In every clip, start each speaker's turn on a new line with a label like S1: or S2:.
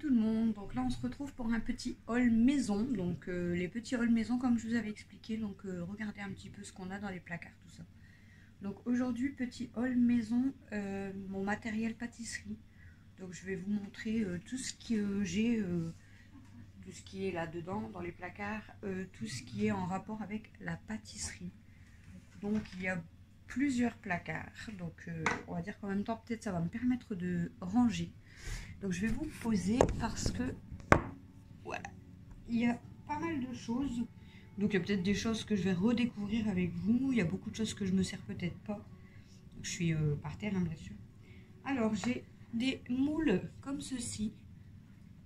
S1: tout le monde, donc là on se retrouve pour un petit haul maison, donc les petits hauls maison comme je vous avais expliqué, donc regardez un petit peu ce qu'on a dans les placards, tout ça. Donc aujourd'hui petit haul maison, mon matériel pâtisserie, donc je vais vous montrer tout ce que j'ai, tout ce qui est là dedans dans les placards, tout ce qui est en rapport avec la pâtisserie. Donc il y a plusieurs placards, donc on va dire qu'en même temps peut-être ça va me permettre de ranger. Donc je vais vous poser parce que voilà, il y a pas mal de choses. Donc il y a peut-être des choses que je vais redécouvrir avec vous. Il y a beaucoup de choses que je me sers peut-être pas. Donc, je suis par terre, hein, bien sûr. Alors j'ai des moules comme ceci.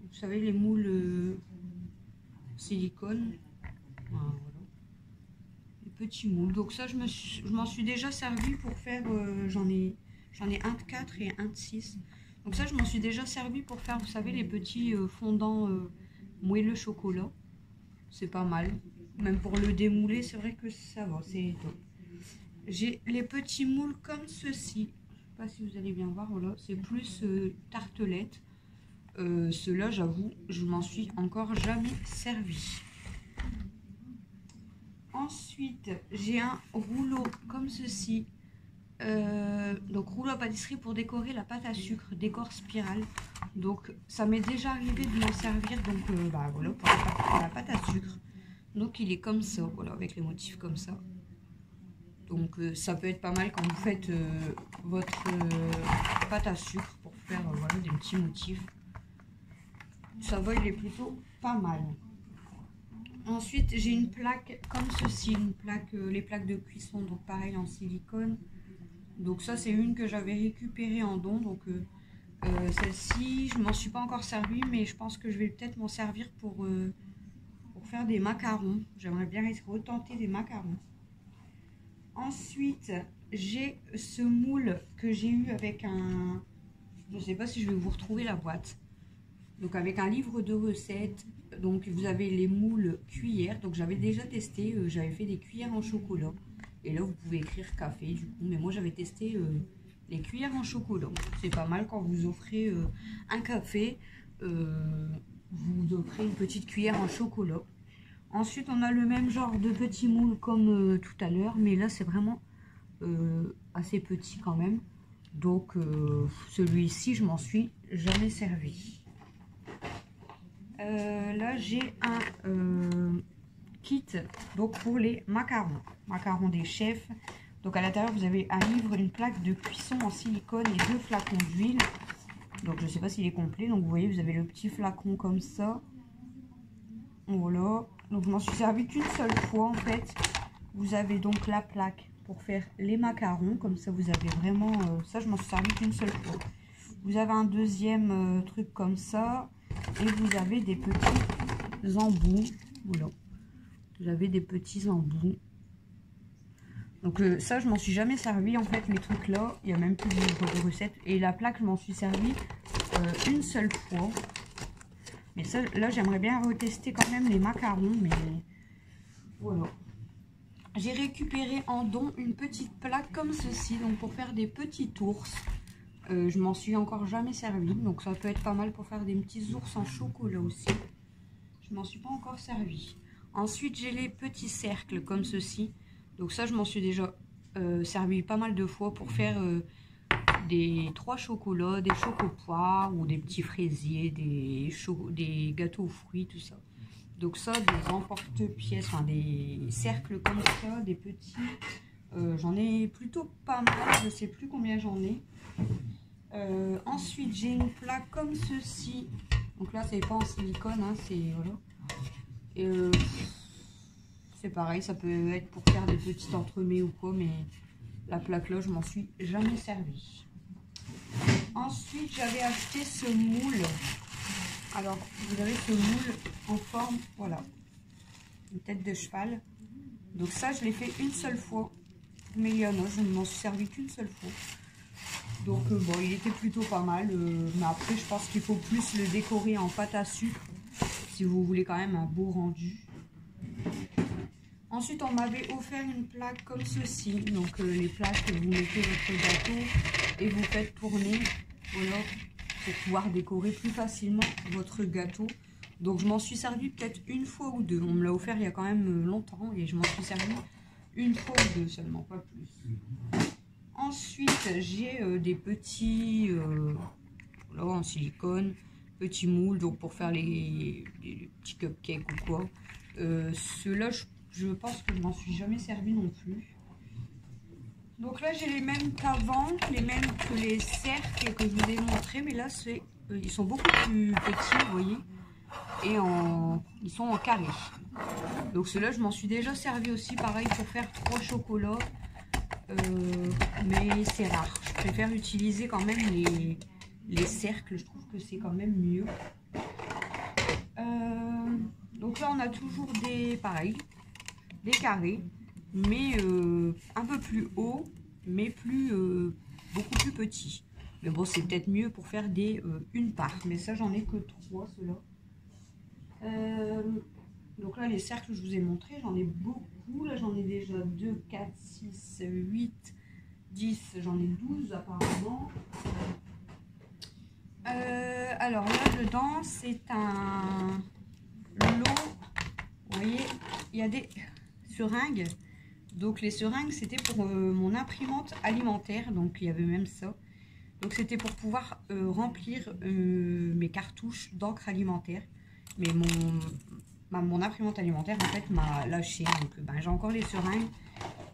S1: Vous savez, les moules silicone. Voilà. Les petits moules. Donc ça je m'en suis déjà servi pour faire. J'en ai un de 4 et un de 6. Donc ça, je m'en suis déjà servi pour faire, vous savez, les petits fondants moelleux chocolat. C'est pas mal. Même pour le démouler, c'est vrai que ça va, c'est top. J'ai les petits moules comme ceci. Je sais pas si vous allez bien voir, voilà. C'est plus tartelette. Ceux-là, j'avoue, je m'en suis encore jamais servi. Ensuite, j'ai un rouleau comme ceci. Donc rouleau à pâtisserie pour décorer la pâte à sucre, décor spirale. Donc ça m'est déjà arrivé de m'en servir, donc voilà, pour la pâte à sucre. Donc il est comme ça, voilà, avec les motifs comme ça. Donc ça peut être pas mal quand vous faites votre pâte à sucre pour faire voilà, des petits motifs. Ça va, il est plutôt pas mal. Ensuite j'ai une plaque comme ceci, une plaque, les plaques de cuisson, donc pareil en silicone. Donc ça c'est une que j'avais récupérée en don, donc celle-ci je m'en suis pas encore servi, mais je pense que je vais peut-être m'en servir pour faire des macarons. J'aimerais bien retenter des macarons. Ensuite j'ai ce moule que j'ai eu avec un, je sais pas si je vais vous retrouver la boîte, donc avec un livre de recettes. Donc vous avez les moules cuillères, donc j'avais déjà testé, j'avais fait des cuillères en chocolat. Et là, vous pouvez écrire café, du coup. Mais moi, j'avais testé les cuillères en chocolat. C'est pas mal quand vous offrez un café. Vous offrez une petite cuillère en chocolat. Ensuite, on a le même genre de petits moules comme tout à l'heure. Mais là, c'est vraiment assez petit quand même. Donc, celui-ci, je m'en suis jamais servi. Là, j'ai un... kit donc pour les macarons des chefs. Donc à l'intérieur vous avez un livre, une plaque de cuisson en silicone et 2 flacons d'huile. Donc je sais pas s'il est complet. Donc vous voyez, vous avez le petit flacon comme ça, voilà. Donc je m'en suis servi qu'une seule fois en fait. Vous avez donc la plaque pour faire les macarons, comme ça vous avez vraiment ça, je m'en suis servi qu'une seule fois. Vous avez un deuxième truc comme ça et vous avez des petits embouts, voilà. Vous avez des petits embouts. Donc ça, je m'en suis jamais servi en fait, les trucs là. Il n'y a même plus de livre de recettes. Et la plaque, je m'en suis servi une seule fois. Mais ça, là, j'aimerais bien retester quand même les macarons. Mais voilà. J'ai récupéré en don une petite plaque comme ceci. Donc pour faire des petits ours. Je m'en suis encore jamais servi. Donc ça peut être pas mal pour faire des petits ours en chocolat aussi. Je m'en suis pas encore servi. Ensuite, j'ai les petits cercles comme ceci. Donc ça, je m'en suis déjà servi pas mal de fois pour faire des 3 chocolats, des chocopoires ou des petits fraisiers, des gâteaux aux fruits, tout ça. Donc ça, des emporte-pièces, enfin des cercles comme ça, des petits. J'en ai plutôt pas mal, je sais plus combien j'en ai. Ensuite, j'ai une plaque comme ceci. Donc là, c'est pas en silicone, hein, c'est voilà. Et c'est pareil, ça peut être pour faire des petits entremets ou quoi, mais la plaque là, je m'en suis jamais servi. Ensuite, j'avais acheté ce moule. Alors, vous avez ce moule en forme, voilà, une tête de cheval. Donc ça, je l'ai fait une seule fois. Mais il y en a, je ne m'en suis servi qu'une seule fois. Donc bon, il était plutôt pas mal. Mais après, je pense qu'il faut plus le décorer en pâte à sucre si vous voulez quand même un beau rendu. Ensuite, on m'avait offert une plaque comme ceci. Donc les plaques, vous mettez votre gâteau et vous faites tourner. Voilà. pour pouvoir décorer plus facilement votre gâteau. Donc je m'en suis servi peut-être une fois ou deux. On me l'a offert il y a quand même longtemps et je m'en suis servi une fois ou deux seulement, pas plus. Ensuite, j'ai des petits là, en silicone, petits moules, donc pour faire les petits cupcakes ou quoi. Ceux-là, je pense que je m'en suis jamais servi non plus. Donc là, j'ai les mêmes qu'avant, les mêmes que les cercles que je vous ai montré, mais là, ils sont beaucoup plus petits, vous voyez, et ils sont en carré. Donc ceux-là, je m'en suis déjà servi aussi, pareil, pour faire 3 chocolats, mais c'est rare. Je préfère utiliser quand même les cercles, je trouve que c'est quand même mieux. Donc là, on a toujours pareil, des carrés, mais un peu plus haut, mais beaucoup plus petit. Mais bon, c'est peut-être mieux pour faire une part. Mais ça, j'en ai que 3, ceux-là. Donc là, les cercles, je vous ai montré, j'en ai beaucoup. Là, j'en ai déjà 2, 4, 6, 8, 10. J'en ai 12 apparemment. Alors là, dedans, c'est un lot. Vous voyez, il y a des seringues. Donc les seringues, c'était pour mon imprimante alimentaire. Donc il y avait même ça. Donc c'était pour pouvoir remplir mes cartouches d'encre alimentaire. Mais mon imprimante alimentaire en fait m'a lâché. Donc ben, j'ai encore les seringues,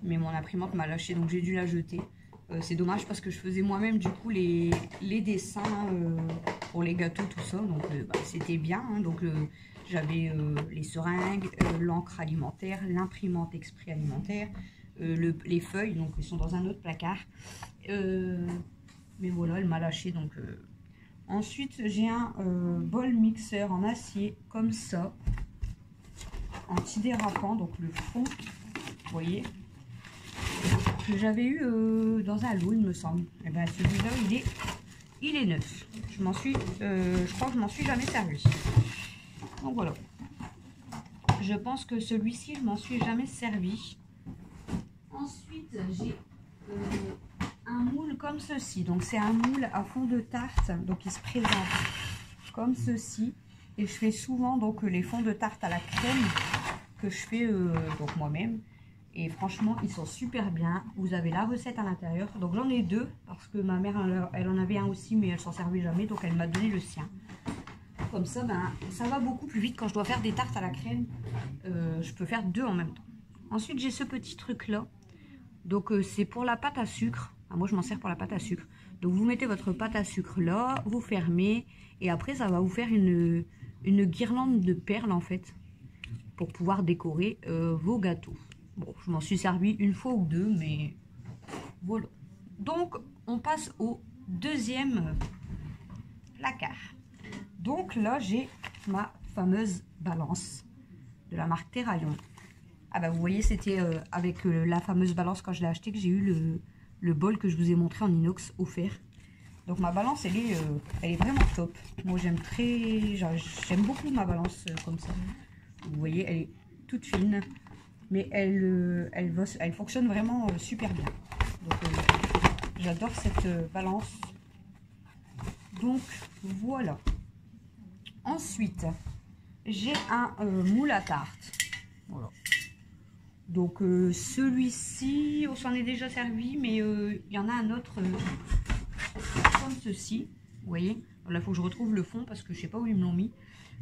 S1: mais mon imprimante m'a lâché, donc j'ai dû la jeter. C'est dommage parce que je faisais moi-même du coup les dessins pour les gâteaux, tout ça. Donc ben, c'était bien. Hein. Donc j'avais les seringues, l'encre alimentaire, l'imprimante exprès alimentaire, les feuilles, donc ils sont dans un autre placard. Mais voilà, elle m'a lâché. Donc ensuite, j'ai un bol mixeur en acier comme ça, antidérapant. Donc le fond, vous voyez, que j'avais eu dans un lot, il me semble. Et ben celui-là, il est neuf. Je crois que je m'en suis jamais servi. Donc voilà. Je pense que celui-ci, je m'en suis jamais servi. Ensuite, j'ai un moule comme ceci. Donc c'est un moule à fond de tarte. Donc il se présente comme ceci. Et je fais souvent donc les fonds de tarte à la crème que je fais donc moi-même. Et franchement, ils sont super bien. Vous avez la recette à l'intérieur. Donc j'en ai 2 parce que ma mère, elle en avait un aussi, mais elle s'en servait jamais. Donc elle m'a donné le sien. Comme ça, ben, ça va beaucoup plus vite. Quand je dois faire des tartes à la crème, je peux faire 2 en même temps. Ensuite, j'ai ce petit truc-là. Donc, c'est pour la pâte à sucre. Ah, moi, je m'en sers pour la pâte à sucre. Donc, vous mettez votre pâte à sucre là, vous fermez. Et après, ça va vous faire une guirlande de perles, en fait, pour pouvoir décorer vos gâteaux. Bon, je m'en suis servi une fois ou 2, mais voilà. Donc, on passe au deuxième placard. Donc là, j'ai ma fameuse balance de la marque Terraillon. Ah bah vous voyez, c'était avec la fameuse balance quand je l'ai acheté que j'ai eu le bol que je vous ai montré en inox offert. Donc ma balance, elle est vraiment top. Moi, j'aime beaucoup ma balance comme ça. Vous voyez, elle est toute fine, mais elle fonctionne vraiment super bien. Donc j'adore cette balance. Donc voilà. Ensuite, j'ai un moule à tarte. Voilà. Donc celui-ci, on s'en est déjà servi, mais il y en a un autre comme ceci. Vous voyez, là il faut que je retrouve le fond parce que je sais pas où ils me l'ont mis.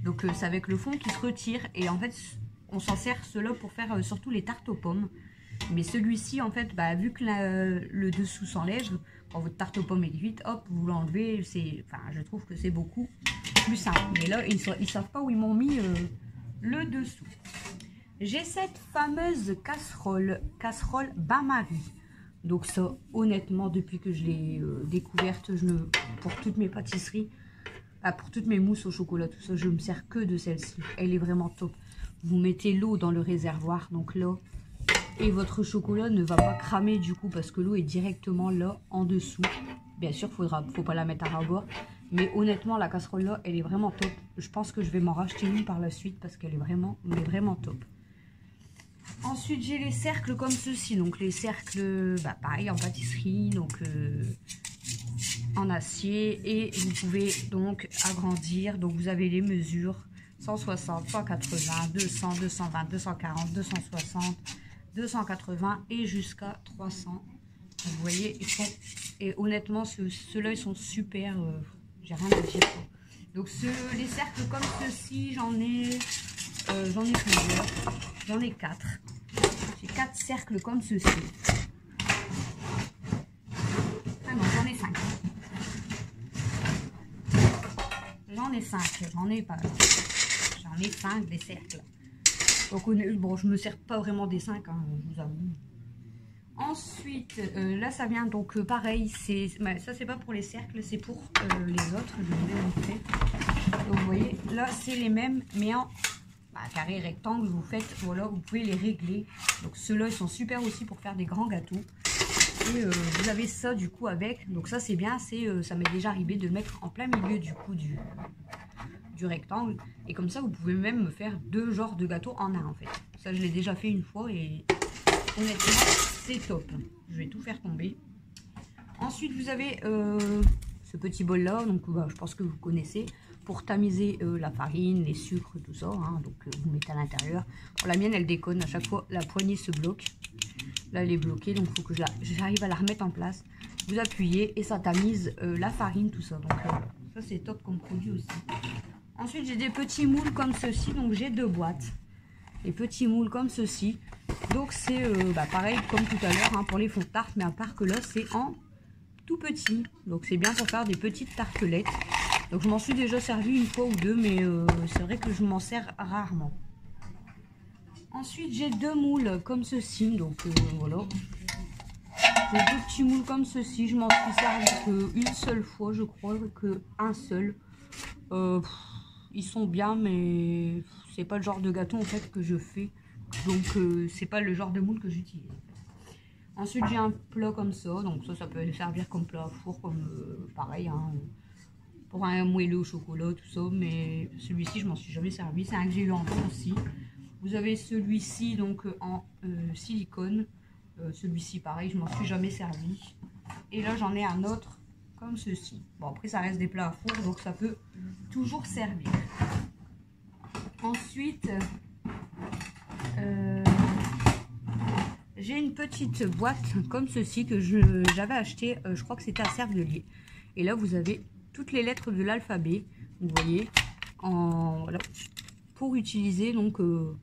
S1: Donc c'est avec le fond qui se retire et en fait on s'en sert cela pour faire surtout les tartes aux pommes. Mais celui-ci en fait, bah, vu que le dessous s'enlève, quand votre tarte aux pommes est cuite, hop, vous l'enlevez. Enfin, je trouve que c'est beaucoup plus simple. Mais là, ils savent pas où ils m'ont mis le dessous. J'ai cette fameuse casserole bain-marie. Donc ça, honnêtement, depuis que je l'ai découverte, pour toutes mes pâtisseries, pour toutes mes mousses au chocolat, tout ça, je me sers que de celle-ci. Elle est vraiment top. Vous mettez l'eau dans le réservoir, donc là, et votre chocolat ne va pas cramer du coup parce que l'eau est directement là en dessous. Bien sûr, faut pas la mettre à ras-bord. Mais honnêtement, la casserole là, elle est vraiment top. Je pense que je vais m'en racheter une par la suite parce qu'elle est vraiment top. Ensuite, j'ai les cercles comme ceci. Donc les cercles, bah, pareil en pâtisserie. Donc en acier et vous pouvez donc agrandir. Donc vous avez les mesures 160, 180, 200, 220, 240, 260, 280 et jusqu'à 300. Vous voyez, ils sont, et honnêtement ceux-là ils sont super, j'ai rien à dire quoi. Donc les cercles comme ceux-ci, j'en ai plusieurs, j'en ai 4. J'ai 4 cercles comme ceci. Ah non, j'en ai 5. J'en ai 5, j'en ai pas. J'en ai 5 des cercles. Donc bon, je me sers pas vraiment des 5, hein, je vous avoue. Ensuite, là ça vient donc pareil, ça c'est pas pour les cercles, c'est pour les autres, je vous ai montré. Donc vous voyez, là c'est les mêmes, mais en carré, rectangle, vous faites, voilà, vous pouvez les régler. Donc ceux-là ils sont super aussi pour faire des grands gâteaux. Et vous avez ça du coup avec, donc ça c'est bien, ça m'est déjà arrivé de le mettre en plein milieu du coup du rectangle. Et comme ça vous pouvez même faire 2 genres de gâteaux en un en fait. Ça je l'ai déjà fait une fois et honnêtement c'est top. Je vais tout faire tomber. Ensuite vous avez ce petit bol là, donc je pense que vous connaissez, pour tamiser la farine, les sucres, tout ça, hein. Donc vous mettez à l'intérieur. La mienne elle déconne, à chaque fois la poignée se bloque. Là elle est bloquée, donc il faut que j'arrive à la remettre en place. Vous appuyez et ça tamise la farine, tout ça. Donc ça c'est top comme produit aussi. Ensuite j'ai des petits moules comme ceci, donc j'ai 2 boîtes. Les petits moules comme ceci. Donc c'est pareil comme tout à l'heure, hein, pour les fonds de tarte, mais à part que là c'est en tout petit. Donc c'est bien pour faire des petites tartelettes. Donc je m'en suis déjà servi une fois ou deux, mais c'est vrai que je m'en sers rarement. Ensuite j'ai 2 moules comme ceci, donc voilà. J'ai 2 petits moules comme ceci, je m'en suis servi qu'une seule fois, je crois, qu'un seul. Ils sont bien, mais c'est pas le genre de gâteau en fait que je fais. Donc c'est pas le genre de moule que j'utilise. Ensuite j'ai un plat comme ça, donc ça peut servir comme plat à four, comme pareil, hein, pour un moelleux au chocolat, tout ça. Mais celui-ci je m'en suis jamais servi, c'est un que j'ai eu en bon aussi. Vous avez celui-ci donc en silicone, celui-ci pareil, je m'en suis jamais servi. Et là j'en ai un autre comme ceci. Bon après ça reste des plats à four, donc ça peut toujours servir. Ensuite j'ai une petite boîte comme ceci que j'avais acheté, je crois que c'était à Cervelier. Et là vous avez toutes les lettres de l'alphabet, vous voyez, voilà, pour utiliser. Donc vous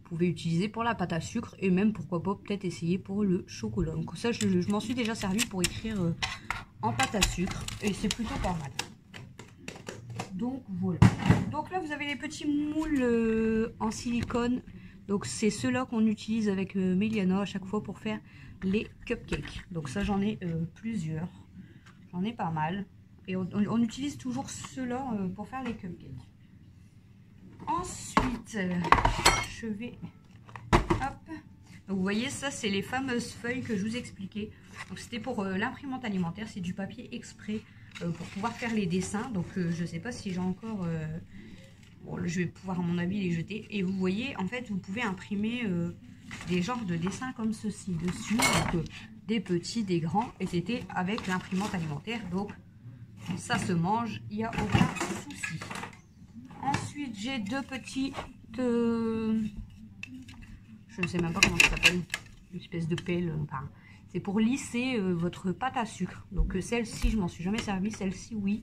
S1: pouvez utiliser pour la pâte à sucre et même pourquoi pas peut-être essayer pour le chocolat. Donc ça je m'en suis déjà servi pour écrire en pâte à sucre et c'est plutôt pas mal. Donc voilà. Donc là vous avez les petits moules en silicone. Donc c'est ceux-là qu'on utilise avec Méliana à chaque fois pour faire les cupcakes. Donc ça j'en ai plusieurs. J'en ai pas mal. Et on utilise toujours ceux-là pour faire les cupcakes. Ensuite, je vais... Hop. Donc vous voyez, ça c'est les fameuses feuilles que je vous expliquais. Donc c'était pour l'imprimante alimentaire. C'est du papier exprès pour pouvoir faire les dessins. Donc je sais pas si j'ai encore... Bon, je vais pouvoir à mon avis les jeter. Et vous voyez, en fait, vous pouvez imprimer des genres de dessins comme ceci dessus. Donc des petits, des grands. Et c'était avec l'imprimante alimentaire. Donc ça se mange, il n'y a aucun souci. Ensuite, j'ai 2 petites... je ne sais même pas comment ça s'appelle. Une espèce de pelle. Enfin, c'est pour lisser votre pâte à sucre. Donc celle-ci, je m'en suis jamais servi. Celle-ci, oui.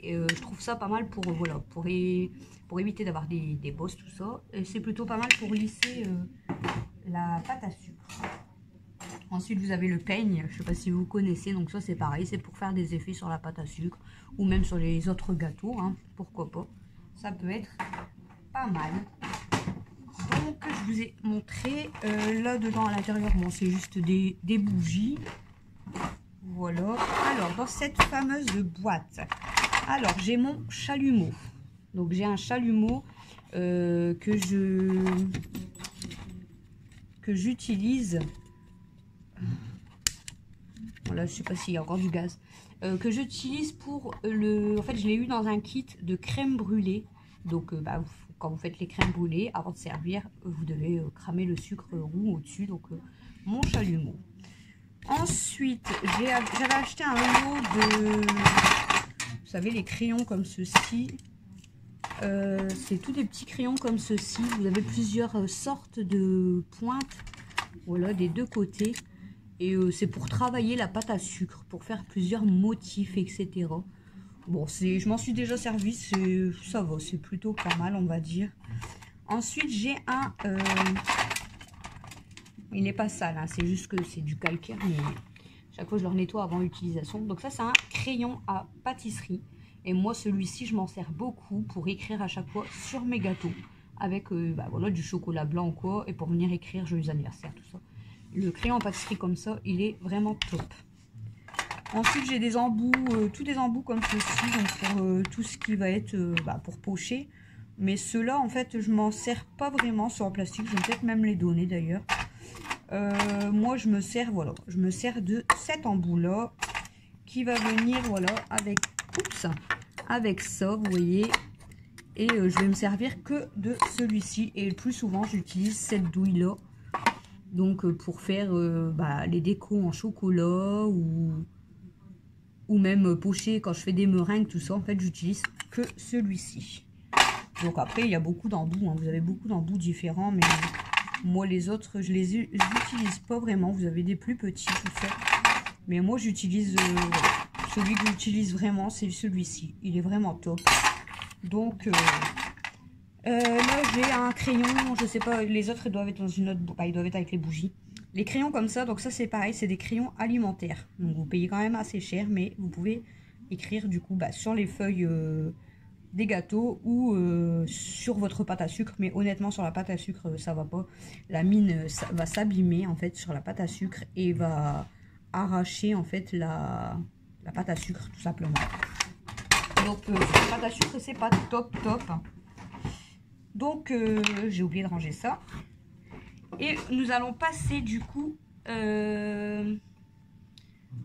S1: Et je trouve ça pas mal pour, voilà, pour éviter d'avoir des bosses, tout ça. Et c'est plutôt pas mal pour lisser la pâte à sucre. Ensuite, vous avez le peigne. Je ne sais pas si vous connaissez. Donc ça, c'est pareil. C'est pour faire des effets sur la pâte à sucre. Ou même sur les autres gâteaux. Hein, pourquoi pas. Ça peut être pas mal. Donc, je vous ai montré. Là-dedans, à l'intérieur, bon, c'est juste des bougies. Voilà. Alors, dans cette fameuse boîte... Alors, j'ai mon chalumeau. Donc, j'ai un chalumeau que j'utilise. Voilà, je sais pas s'il y a encore du gaz. Que j'utilise pour le... En fait, je l'ai eu dans un kit de crème brûlée. Donc, quand vous faites les crèmes brûlées, avant de servir, vous devez cramer le sucre roux au-dessus. Donc, mon chalumeau. Ensuite, j'avais acheté un lot de, vous savez, les crayons comme ceci. C'est tous des petits crayons comme ceci. Vous avez plusieurs sortes de pointes, voilà, des deux côtés. Et c'est pour travailler la pâte à sucre, pour faire plusieurs motifs, etc. Bon, je m'en suis déjà servi, ça va, c'est plutôt pas mal, on va dire. Ensuite, j'ai un... il n'est pas sale, hein, c'est juste que c'est du calcaire, mais chaque fois je le nettoie avant l'utilisation. Donc ça, c'est un crayon à pâtisserie. Et moi, celui-ci, je m'en sers beaucoup pour écrire à chaque fois sur mes gâteaux. Avec voilà, du chocolat blanc ou quoi, et pour venir écrire joyeux anniversaire, tout ça. Le crayon en pâtisserie comme ça, il est vraiment top. Ensuite, j'ai des embouts, tous des embouts comme ceci, donc pour tout ce qui va être pour pocher. Mais ceux-là, en fait, je m'en sers pas vraiment sur le plastique. Je vais peut-être même les donner d'ailleurs. Moi, je me sers, voilà, je me sers de cet embout-là qui va venir, voilà, avec, avec ça, vous voyez. Et je vais me servir que de celui-ci. Et le plus souvent, j'utilise cette douille-là. Donc, pour faire les décos en chocolat ou même pocher quand je fais des meringues, tout ça. En fait, j'utilise que celui-ci. Donc après, il y a beaucoup d'embouts, hein. Vous avez beaucoup d'embouts différents, mais moi, les autres, je les utilise pas vraiment. Vous avez des plus petits, tout ça. Mais moi, j'utilise celui que j'utilise vraiment, c'est celui-ci. Il est vraiment top. Donc, là, j'ai un crayon, je sais pas, les autres, ils doivent être dans une autre... ils doivent être avec les bougies. Les crayons comme ça, donc ça, c'est pareil, c'est des crayons alimentaires. Donc, vous payez quand même assez cher, mais vous pouvez écrire, du coup, sur les feuilles... des gâteaux ou sur votre pâte à sucre, mais honnêtement sur la pâte à sucre ça va pas, la mine ça va s'abîmer en fait sur la pâte à sucre et va arracher en fait la pâte à sucre tout simplement. Donc sur la pâte à sucre c'est pas top. Donc j'ai oublié de ranger ça et nous allons passer du coup il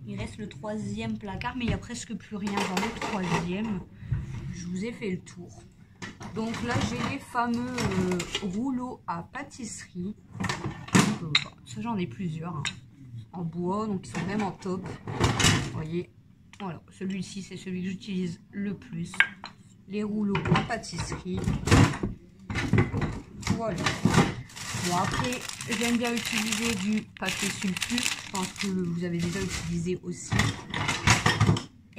S1: reste le troisième placard mais il n'y a presque plus rien dans le troisième. Je vous ai fait le tour. Donc là, j'ai les fameux rouleaux à pâtisserie. Ça, j'en ai plusieurs. Hein, en bois, donc ils sont vraiment top. Vous voyez. Voilà, celui-ci, c'est celui que j'utilise le plus. Les rouleaux à pâtisserie. Voilà. Bon, après, j'aime bien utiliser du papier sulfure. Je pense que vous avez déjà utilisé aussi.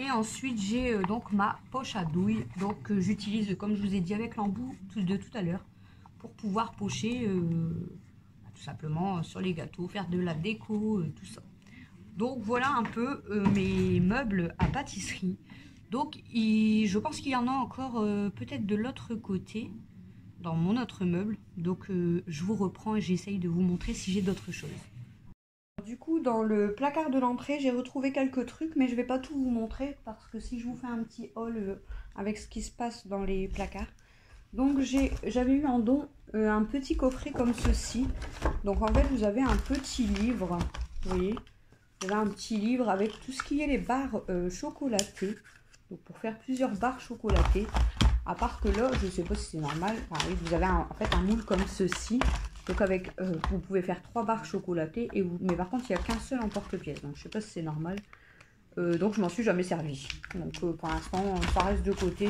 S1: Et ensuite, j'ai donc ma poche à douille. Donc, j'utilise, comme je vous ai dit, avec l'embout de tout à l'heure, pour pouvoir pocher tout simplement sur les gâteaux, faire de la déco, tout ça. Donc, voilà un peu mes meubles à pâtisserie. Donc, je pense qu'il y en a encore peut-être de l'autre côté, dans mon autre meuble. Donc, je vous reprends et j'essaye de vous montrer si j'ai d'autres choses. Du coup, dans le placard de l'entrée, j'ai retrouvé quelques trucs, mais je vais pas tout vous montrer parce que si je vous fais un petit haul avec ce qui se passe dans les placards. Donc, j'avais eu en don un petit coffret comme ceci. Donc, en fait, vous avez un petit livre, vous voyez. Vous avez un petit livre avec tout ce qui est les barres chocolatées. Donc, pour faire plusieurs barres chocolatées. À part que là, je sais pas si c'est normal. Pareil, vous avez en fait un moule comme ceci. Donc avec, vous pouvez faire 3 barres chocolatées, mais par contre il n'y a qu'un seul emporte-pièce. Donc je sais pas si c'est normal. Donc je m'en suis jamais servi. Donc pour l'instant ça reste de côté.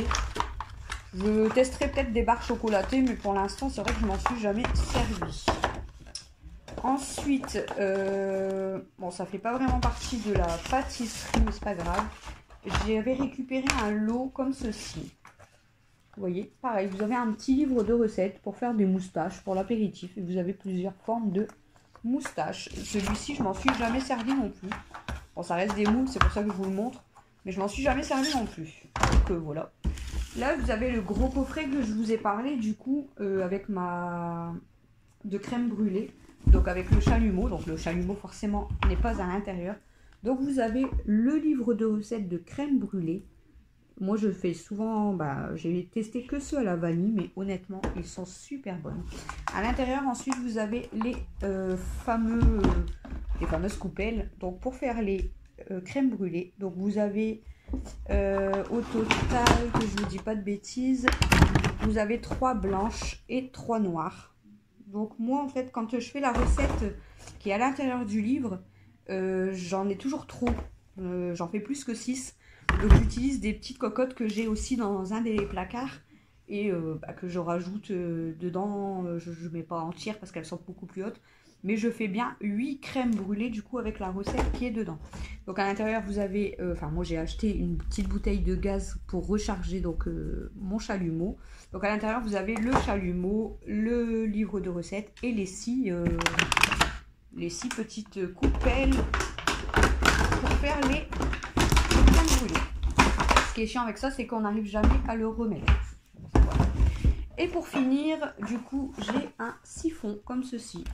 S1: Je testerai peut-être des barres chocolatées, mais pour l'instant c'est vrai que je m'en suis jamais servi. Ensuite, bon ça fait pas vraiment partie de la pâtisserie, mais c'est pas grave. J'avais récupéré un lot comme ceci. Vous voyez, pareil, vous avez un petit livre de recettes pour faire des moustaches pour l'apéritif. Et vous avez plusieurs formes de moustaches. Celui-ci, je m'en suis jamais servi non plus. Bon, ça reste des moules, c'est pour ça que je vous le montre. Mais je m'en suis jamais servi non plus. Donc voilà. Là, vous avez le gros coffret que je vous ai parlé, du coup, avec de crème brûlée. Donc avec le chalumeau. Donc le chalumeau, forcément, n'est pas à l'intérieur. Donc vous avez le livre de recettes de crème brûlée. Moi, je fais souvent, j'ai testé que ceux à la vanille, mais honnêtement, ils sont super bons. À l'intérieur, ensuite, vous avez les fameuses coupelles. Donc, pour faire les crèmes brûlées, donc vous avez au total, que je ne vous dis pas de bêtises, vous avez 3 blanches et 3 noires. Donc, moi, en fait, quand je fais la recette qui est à l'intérieur du livre, j'en ai toujours trop. J'en fais plus que 6. Donc j'utilise des petites cocottes que j'ai aussi dans un des placards. Et que je rajoute dedans. Je ne mets pas entière parce qu'elles sont beaucoup plus hautes. Mais je fais bien 8 crèmes brûlées du coup avec la recette qui est dedans. Donc à l'intérieur vous avez, moi j'ai acheté une petite bouteille de gaz pour recharger donc mon chalumeau. Donc à l'intérieur vous avez le chalumeau, le livre de recettes et les 6 petites coupelles pour faire les crèmes brûlées. Ce qui est chiant avec ça c'est qu'on n'arrive jamais à le remettre. Voilà. Et pour finir du coup j'ai un siphon comme ceci.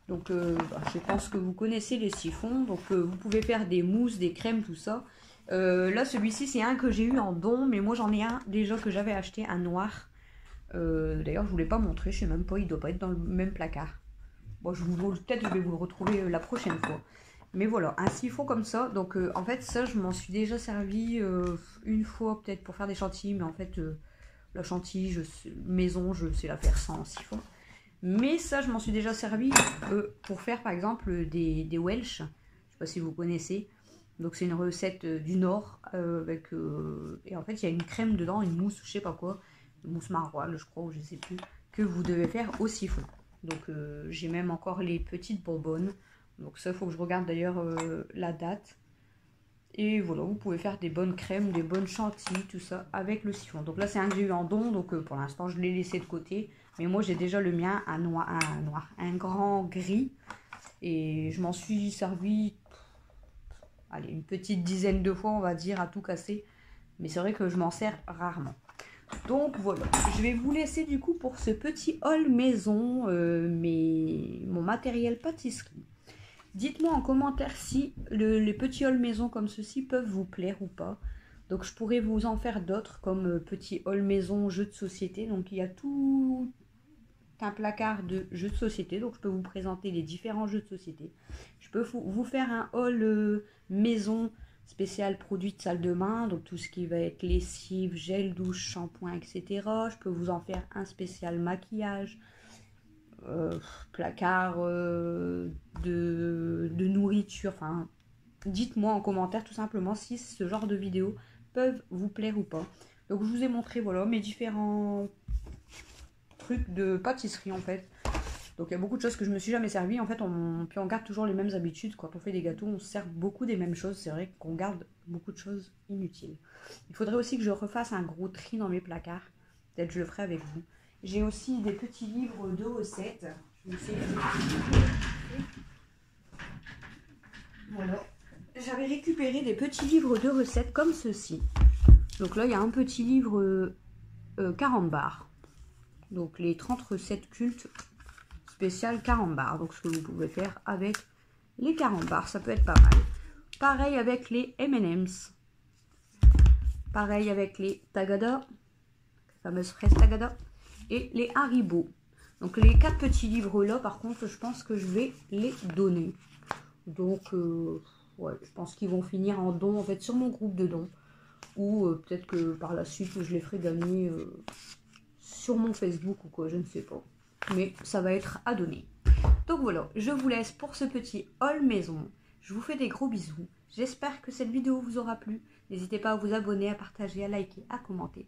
S1: Donc je pense que vous connaissez les siphons, donc vous pouvez faire des mousses, des crèmes, tout ça. Là celui-ci c'est un que j'ai eu en don, mais moi j'en ai un déjà que j'avais acheté, un noir. D'ailleurs je ne vous l'ai pas montré, je sais même pas, il doit pas être dans le même placard. Bon peut-être je vais vous le retrouver la prochaine fois. Mais voilà, un siphon comme ça, donc en fait ça je m'en suis déjà servi une fois peut-être pour faire des chantilly, mais en fait la chantilly maison je sais la faire sans siphon. Mais ça, je m'en suis déjà servi pour faire par exemple des Welsh. Je ne sais pas si vous connaissez. Donc c'est une recette du Nord. Et en fait, il y a une crème dedans, une mousse, je sais pas quoi. Une mousse maroilles, je crois, ou je sais plus. Que vous devez faire au siphon. Donc j'ai même encore les petites bonbonnes. Donc ça, il faut que je regarde d'ailleurs la date. Et voilà, vous pouvez faire des bonnes crèmes, des bonnes chantilly, tout ça avec le siphon. Donc là, c'est un que j'ai eu en don. Donc pour l'instant, je l'ai laissé de côté. Mais moi, j'ai déjà le mien, un grand gris. Et je m'en suis servi, allez, une petite dizaine de fois, on va dire, à tout casser. Mais c'est vrai que je m'en sers rarement. Donc voilà, je vais vous laisser du coup pour ce petit haul maison, mon matériel pâtisserie. Dites-moi en commentaire si les petits hauls maison comme ceci peuvent vous plaire ou pas. Donc je pourrais vous en faire d'autres comme petit haul maison jeux de société. Donc il y a tout un placard de jeux de société, donc je peux vous présenter les différents jeux de société. Je peux vous faire un haul maison spécial produit de salle de bain, donc tout ce qui va être lessive, gel douche, shampoing, etc. Je peux vous en faire un spécial maquillage, placard de nourriture. Enfin, dites-moi en commentaire tout simplement si ce genre de vidéos peuvent vous plaire ou pas. Donc je vous ai montré voilà mes différents trucs de pâtisserie en fait. Donc il y a beaucoup de choses que je me suis jamais servi. En fait, puis on garde toujours les mêmes habitudes. Quand on fait des gâteaux, on se sert beaucoup des mêmes choses. C'est vrai qu'on garde beaucoup de choses inutiles. Il faudrait aussi que je refasse un gros tri dans mes placards. Peut-être je le ferai avec vous. J'ai aussi des petits livres de recettes. Je vais essayer de... Voilà. J'avais récupéré des petits livres de recettes comme ceci. Donc là, il y a un petit livre 40 bars. Donc les 30 recettes cultes spéciales 40 bars. Donc ce que vous pouvez faire avec les 40 bars, ça peut être pas mal. Pareil avec les M&M's. Pareil avec les Tagada, fameuses fraises Tagada. Et les Haribo. Donc les 4 petits livres là, par contre, je pense que je vais les donner. Donc ouais, je pense qu'ils vont finir en don en fait sur mon groupe de dons. Ou peut-être que par la suite je les ferai gagner sur mon Facebook ou quoi, je ne sais pas. Mais ça va être à donner. Donc voilà, je vous laisse pour ce petit haul maison. Je vous fais des gros bisous. J'espère que cette vidéo vous aura plu. N'hésitez pas à vous abonner, à partager, à liker, à commenter.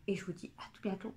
S1: Et je vous dis à tout bientôt.